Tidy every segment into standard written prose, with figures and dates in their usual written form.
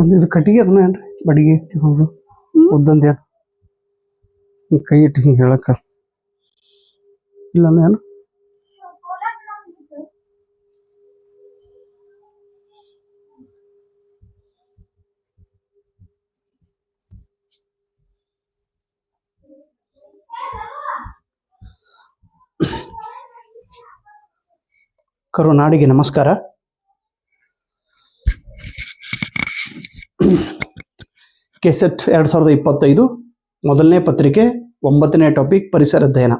ಒಂದು ಇದು ಕಟ್ಟಿಗೆ ಅದನ್ನ ಏನ್ರಿ ಬಡಿಗೆ ಹೌದು ಉದ್ದಂದ ಏನು ಕೈ ಇಟ್ಟು ಹಿಂಗೆ ಹೇಳಕ್ಕ ಇಲ್ಲ ಏನು ಕರುನಾಡಿಗೆ ನಮಸ್ಕಾರ. ಕೆಸೆಟ್ 2025 ಮೊದಲನೇ ಪತ್ರಿಕೆ 9ನೇ ಟಾಪಿಕ್ ಪರಿಸರ ಅಧ್ಯಯನ.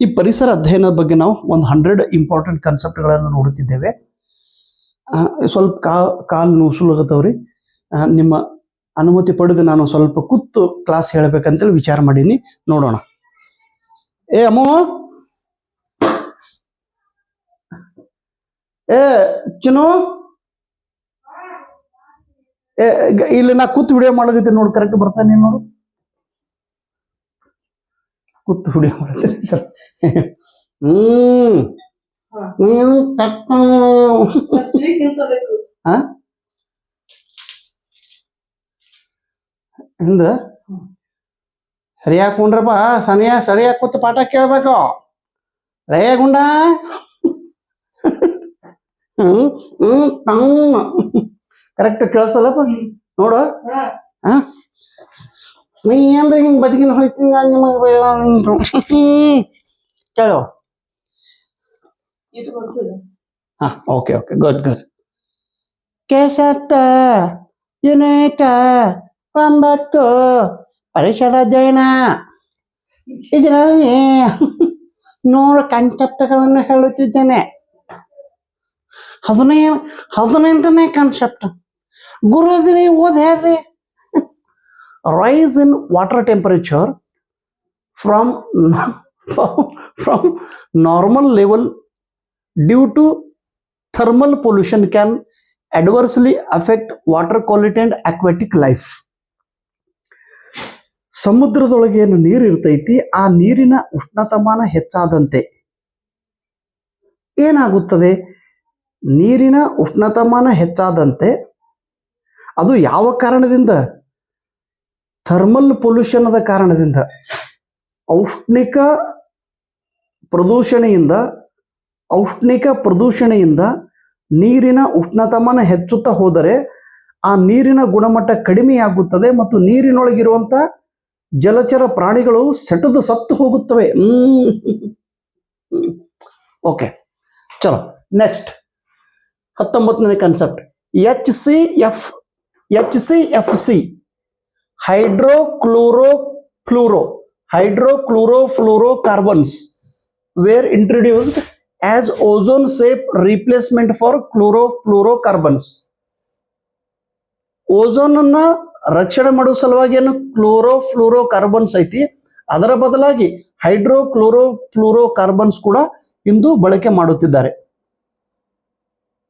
ಈ ಪರಿಸರ ಅಧ್ಯಯನದ ಬಗ್ಗೆ ನಾವು ಒಂದು 100 ಇಂಪಾರ್ಟೆಂಟ್ ಕಾನ್ಸೆಪ್ಟ್ಗಳನ್ನು ನೋಡುತ್ತಿದ್ದೇವೆ. ಸ್ವಲ್ಪ ಕಾಲು ನುಸುಲಗತ್ತವ್ರಿ. ನಿಮ್ಮ ಅನುಮತಿ ಪಡೆದು ನಾನು ಸ್ವಲ್ಪ ಕೂತು ಕ್ಲಾಸ್ ಹೇಳಬೇಕಂತೇಳಿ ವಿಚಾರ ಮಾಡೀನಿ. ನೋಡೋಣ. ಅಮ್ಮೋ ಚಿನ್ನು ಇಲ್ಲಿ ನಾ ಕೂತ್ ವಿಡಿಯೋ ಮಾಡಕತ್ತೀನಿ ನೋಡು. ಕರೆಕ್ಟ್ ಬರ್ತಾನೆ ನೋಡು. ಕೂತ್ ವಿಡಿಯೋ ಮಾಡತ್ತೀನಿ ಸರ್. ಹಿಂದ ಸರಿಯಾಗಿ ಕುಂಡ್ರಪ್ಪ. ಸರಿಯಾಗಿ ಕೂತ್ ಪಾಠ ಕೇಳ್ಬೇಕು. ರೇ ಗುಂಡ ಕರೆಕ್ಟ್ ಕೇಳಿಸಲ್ಲಪ್ಪ ನೋಡು. ನೀ ಅಂದ್ರೆ ಹಿಂಗ್ ಬದಿಗಿನ ಹೊಳಿತೀನಿ ಕೇಳೋ. Okay good. ಕೆಸೆಟ್ ಯೂನಿಟ್ 9 ಪರಿಸರ ಅಧ್ಯಯನ. ಇದರಲ್ಲಿ 100 ಕಾನ್ಸೆಪ್ಟ್ಗಳನ್ನು ಹೇಳುತ್ತಿದ್ದೇನೆ. 18ನೇ ಕಾನ್ಸೆಪ್ಟ್ ಗುರುಜಿ ಓದ್ ಹೇಳ್ರಿ. Rise in water temperature from normal level due to thermal pollution can adversely affect water quality and aquatic life. ಸಮುದ್ರದೊಳಗೆ ಏನು ನೀರು ಇರ್ತೈತಿ, ಆ ನೀರಿನ ಉಷ್ಣತಾಮಾನ ಹೆಚ್ಚಾದಂತೆ ಏನಾಗುತ್ತದೆ? ನೀರಿನ ಉಷ್ಣತಾಮಾನ ಹೆಚ್ಚಾದಂತೆ ಅದು ಯಾವ ಕಾರಣದಿಂದ? ಥರ್ಮಲ್ ಪೊಲ್ಯೂಷನ್ ಅದ ಕಾರಣದಿಂದ, ಔಷ್ಣಿಕ ಪ್ರದೂಷಣೆಯಿಂದ ನೀರಿನ ಉಷ್ಣತಾಮಾನ ಹೆಚ್ಚುತ್ತಾ ಹೋದರೆ ಆ ನೀರಿನ ಗುಣಮಟ್ಟ ಕಡಿಮೆಯಾಗುತ್ತದೆ ಮತ್ತು ನೀರಿನೊಳಗಿರುವಂತ ಜಲಚರ ಪ್ರಾಣಿಗಳು ಸತ್ತು ಹೋಗುತ್ತವೆ. ಓಕೆ, ಚಲೋ ನೆಕ್ಸ್ಟ್ 19ನೇ concept HCFC hydrochlorofluorocarbons were introduced as ozone shape replacement for chlorofluorocarbons. Ozone ಅನ್ನ ರಕ್ಷಣೆ ಮಾಡುವ ಸಲುವಾಗಿ ಏನು ಕ್ಲೋರೋಫ್ಲೂರೋಕಾರ್ಬನ್ಸ್ ಐತಿ, ಅದರ ಬದಲಾಗಿ ಹೈಡ್ರೋಕ್ಲೋರೋಫ್ಲೂರೋಕಾರ್ಬನ್ಸ್ ಕೂಡ ಇಂದು ಬಳಕೆ ಮಾಡುತ್ತಿದ್ದಾರೆ.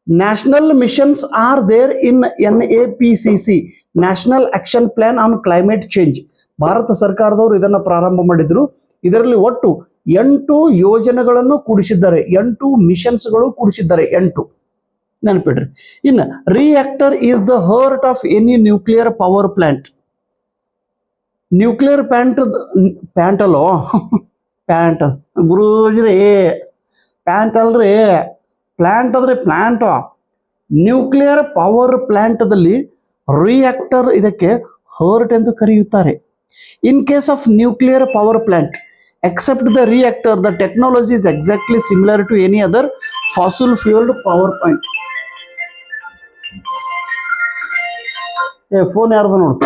National missions are there in NAPCC national action plan on climate change. Bharat ಸರ್ಕಾರದವರು ಇದನ್ನು ಪ್ರಾರಂಭ ಮಾಡಿದ್ರು. ಇದರಲ್ಲಿ ಒಟ್ಟು 8 ಯೋಜನೆಗಳನ್ನು ಕೂಡಿಸಿದ್ದಾರೆ, 8 ಮಿಷನ್ಸ್ಗಳು ಕೂಡಿಸಿದ್ದಾರೆ. 8 ನೆನಪಿಡ್ರಿ. ಇನ್ನು reactor is the heart of any nuclear power plant. Nuclear pant ಅಲ್ಲೋ ಪ್ಯಾಂಟ್ ಗುರುಜ್ರಿ, ಪ್ಯಾಂಟ್ ಅಲ್ರಿ, ಪ್ಲಾಂಟ್ ಅದ್ರಿ, ಪ್ಲಾಂಟ್. ನ್ಯೂಕ್ಲಿಯರ್ ಪವರ್ ಪ್ಲಾಂಟ್ದಲ್ಲಿ ರಿಯಾಕ್ಟರ್ ಇದಕ್ಕೆ ಹಾರ್ಟ್ ಎಂದು ಕರೆಯುತ್ತಾರೆ. In case of nuclear power plant except the reactor, the technology is exactly similar to any other fossil fueled power plant. Phone ಯಾರ್ದು ನೋಡು.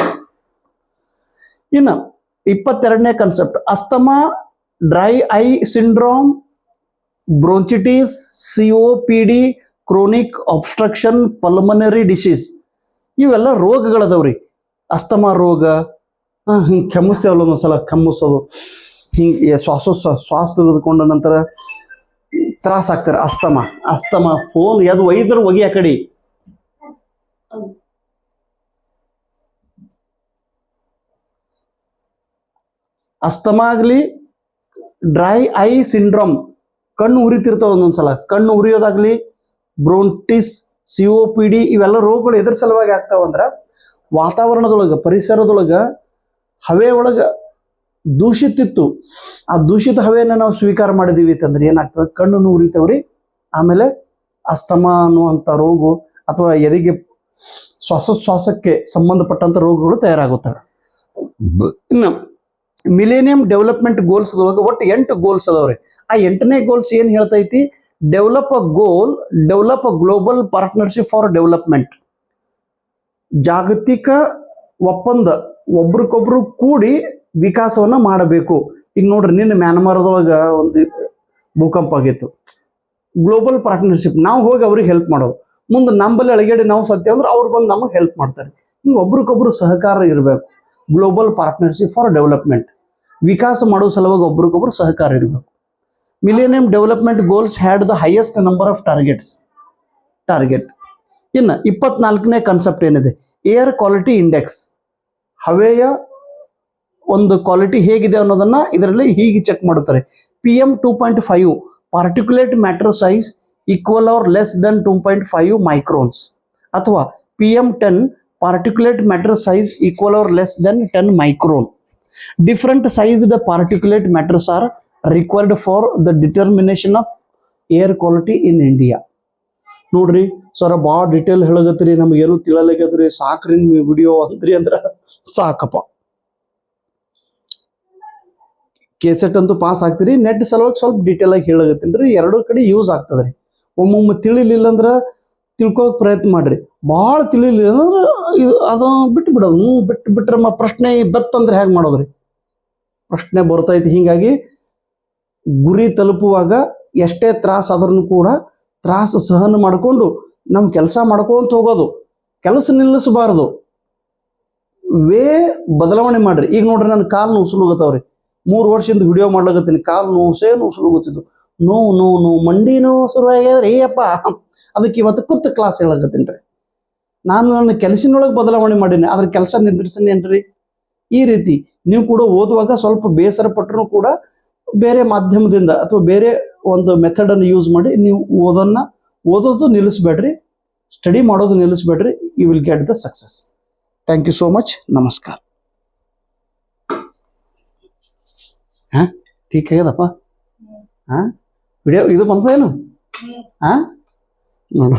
ಇನ್ನು 22ನೇ concept asthma, dry eye syndrome, bronchitis, COPD, chronic obstruction pulmonary disease. ಇವೆಲ್ಲ ರೋಗಗಳದವ್ರಿ. Asthma ರೋಗ, ಹಿಂಗೆ ಕೆಮ್ಮಿಸ್ತೇವಲ್ಲ ಒಂದೊಂದ್ಸಲ, ಕೆಮ್ಮಿಸೋದು, ಹಿಂಗೆ ಶ್ವಾಸ ತೆಗೆದುಕೊಂಡ ನಂತರ ತ್ರಾಸ ಆಗ್ತಾರೆ. ಅಸ್ತಮಾ ಫೋನ್ ಯಾವ್ದು ಒಯ್ದ್ರ ಒಗಿ ಆ ಕಡೆ. ಅಸ್ತಮಾ ಆಗ್ಲಿ, ಡ್ರೈ ಐ ಸಿಂಡ್ರೋಮ್, ಕಣ್ಣು ಉರಿತಿರ್ತಾವ ಒಂದೊಂದ್ಸಲ, ಕಣ್ಣು ಉರಿಯೋದಾಗ್ಲಿ, ಬ್ರೋಂಟಿಸ್, COPD ಇವೆಲ್ಲ ರೋಗಗಳು ಎದ್ರ ಸಲುವಾಗಿ ಆಗ್ತಾವಂದ್ರೆ ವಾತಾವರಣದೊಳಗೆ ಪರಿಸರದೊಳಗೆ ಹವೆ ಒಳಗೆ ದೂಷಿತಿತ್ತು. ಆ ದೂಷಿತ ಹವೆಯನ್ನು ನಾವು ಸ್ವೀಕಾರ ಮಾಡಿದೀವಿ ಅಂತಂದ್ರೆ ಏನಾಗ್ತದೆ, ಕಣ್ಣು ಉರಿತವ್ರಿ, ಆಮೇಲೆ ಅಸ್ತಮಾ ಅನ್ನುವಂಥ ರೋಗ ಅಥವಾ ಎದೆಗೆ ಶ್ವಾಸಕ್ಕೆ ಸಂಬಂಧಪಟ್ಟಂತ ರೋಗಗಳು ತಯಾರಾಗುತ್ತವೆ. ಇನ್ನು ಮಿಲೇನಿಯಂ ಡೆವಲಪ್ಮೆಂಟ್ ಗೋಲ್ಸ್ ಒಳಗೆ ಒಟ್ಟು 8 ಗೋಲ್ಸ್ ಅದಾವ್ರಿ. ಆ 8ನೇ ಗೋಲ್ಸ್ ಏನ್ ಹೇಳ್ತೈತಿ, develop a global partnership for development. ಜಾಗತಿಕ ಒಪ್ಪಂದ, ಒಬ್ರಿಗೊಬ್ರು ಕೂಡಿ ವಿಕಾಸವನ್ನ ಮಾಡಬೇಕು. ಈಗ ನೋಡ್ರಿ, ನಿನ್ನೆ ಮ್ಯಾನ್ಮಾರ್ದೊಳಗೆ ಒಂದು ಭೂಕಂಪ ಆಗಿತ್ತು. ಗ್ಲೋಬಲ್ ಪಾರ್ಟ್ನರ್ಶಿಪ್, ನಾವು ಹೋಗಿ ಅವ್ರಿಗೆ ಹೆಲ್ಪ್ ಮಾಡೋದು, ಮುಂದೆ ನಂಬಲ್ಲಿ ಅಳಗಡೆ ನಾವು ಸತ್ಯ ಅಂದ್ರೆ ಅವ್ರು ಬಂದು ನಮಗೆ ಹೆಲ್ಪ್ ಮಾಡ್ತಾರೆ. ಹಿಂಗೆ ಒಬ್ರಿಗೊಬ್ರು ಸಹಕಾರ ಇರಬೇಕು. ಗ್ಲೋಬಲ್ ಪಾರ್ಟ್ನರ್ಶಿಪ್ ಫಾರ್ ಡೆವಲಪ್ಮೆಂಟ್, ವಿಕಾಸ ಮಾಡೋ ಸಲುವಾಗಿ ಒಬ್ರಿಗೊಬ್ರು ಸಹಕಾರ ಇರಬೇಕು. Millennium development goals had the highest number of target. ಇನ್ನು 24ನೇ ಕಾನ್ಸೆಪ್ಟ್ ಏನಿದೆ, ಏರ್ ಕ್ವಾಲಿಟಿ ಇಂಡೆಕ್ಸ್. ಹವೆಯ ಒಂದು ಕ್ವಾಲಿಟಿ ಹೇಗಿದೆ ಅನ್ನೋದನ್ನ ಇದರಲ್ಲಿ ಹೀಗೆ ಚೆಕ್ ಮಾಡುತ್ತಾರೆ. PM 2.5 particulate matter size equal or less than 2.5 microns, ಅಥವಾ PM 10 particulate matter size equal or less than 10 micron. Different sized particulate matters are required for the determination of air quality in India. ನೋಡ್ರಿ ಸರ, ಭಾಳ detail ಹೇಳಗತ್ರಿ, ನಮಗೇನು ತಿಳಿಯಲಾಗದ್ರಿ, ಸಾಕ್ರಿ ನಿಮ್ಮ video ಅಂದ್ರಿ ಅಂದ್ರೆ ಸಾಕಪ್ಪ. KCET ಅಂತೂ ಪಾಸ್ ಆಗ್ತೀರಿ, ನೆಟ್ ಸಲುವಾಗಿ ಸ್ವಲ್ಪ ಡೀಟೇಲ್ ಆಗಿ ಹೇಳಗತ್ತೀನಿ ರೀ. ಎರಡೂ ಕಡೆ ಯೂಸ್ ಆಗ್ತದ್ರಿ. ಒಮ್ಮೊಮ್ಮೆ ತಿಳಿಲಿಲ್ಲ ಅಂದ್ರೆ ತಿಳ್ಕೋಕ್ ಪ್ರಯತ್ನ ಮಾಡ್ರಿ. ಭಾಳ ತಿಳಿಲಿಲ್ಲ ಅಂದ್ರೆ ಇದು ಅದು ಬಿಡೋದು. ಬಿಟ್ರೆ ಪ್ರಶ್ನೆ ಬತ್ತಂದ್ರೆ ಹೇಗೆ ಮಾಡೋದ್ರಿ? ಪ್ರಶ್ನೆ ಬರ್ತೈತಿ. ಹೀಗಾಗಿ ಗುರಿ ತಲುಪುವಾಗ ಎಷ್ಟೇ ತ್ರಾಸ ಆದ್ರೂ ಕೂಡ ತ್ರಾಸ ಸಹನ ಮಾಡಿಕೊಂಡು ನಮ್ಮ ಕೆಲಸ ಮಾಡ್ಕೊಂತ ಹೋಗೋದು, ಕೆಲಸ ನಿಲ್ಲಿಸಬಾರ್ದು, ಬದಲಾವಣೆ ಮಾಡ್ರಿ. ಈಗ ನೋಡ್ರಿ, ನನ್ನ ಕಾಲು ನೋವುಸ್ಲುಗತ್ತವ್ರಿ. 3 ವರ್ಷದಿಂದ ವಿಡಿಯೋ ಮಾಡ್ಲಾಗತ್ತೀನಿ, ಕಾಲು ನೋವುಸ್ಲುಗುತ್ತಿದ್ದು, ನೋವು ಮಂಡಿ ನೋವು ಶುರುವಾಗ್ಯದ್ರಿ ಅಪ್ಪ. ಅದಕ್ಕೆ ಇವತ್ತು ಕೂತು ಕ್ಲಾಸ್ ಹೇಳಕತ್ತೀನಿ ರೀ. ನಾನು ನನ್ನ ಕೆಲಸಿನೊಳಗೆ ಬದಲಾವಣೆ ಮಾಡೀನಿ, ಅದ್ರ ಕೆಲಸ ನಿದ್ರಿಸನೇನ್ರಿ. ಈ ರೀತಿ ನೀವು ಕೂಡ ಓದುವಾಗ ಸ್ವಲ್ಪ ಬೇಸರ ಪಟ್ಟರು ಕೂಡ ಬೇರೆ ಮಾಧ್ಯಮದಿಂದ ಅಥವಾ ಬೇರೆ ಒಂದು ಮೆಥಡನ್ನು ಯೂಸ್ ಮಾಡಿ ನೀವು ಓದೋದು ನಿಲ್ಲಿಸ್ಬೇಡ್ರಿ, ಸ್ಟಡಿ ಮಾಡೋದು ನಿಲ್ಲಿಸ್ಬೇಡ್ರಿ. You will get the success. Thank you so much. ನಮಸ್ಕಾರ. ಠೀಕ್ ಆಗ್ಯದಪ್ಪ. ವಿಡಿಯೋ ಇದು ಬಂತೇನು? ನೋಡು.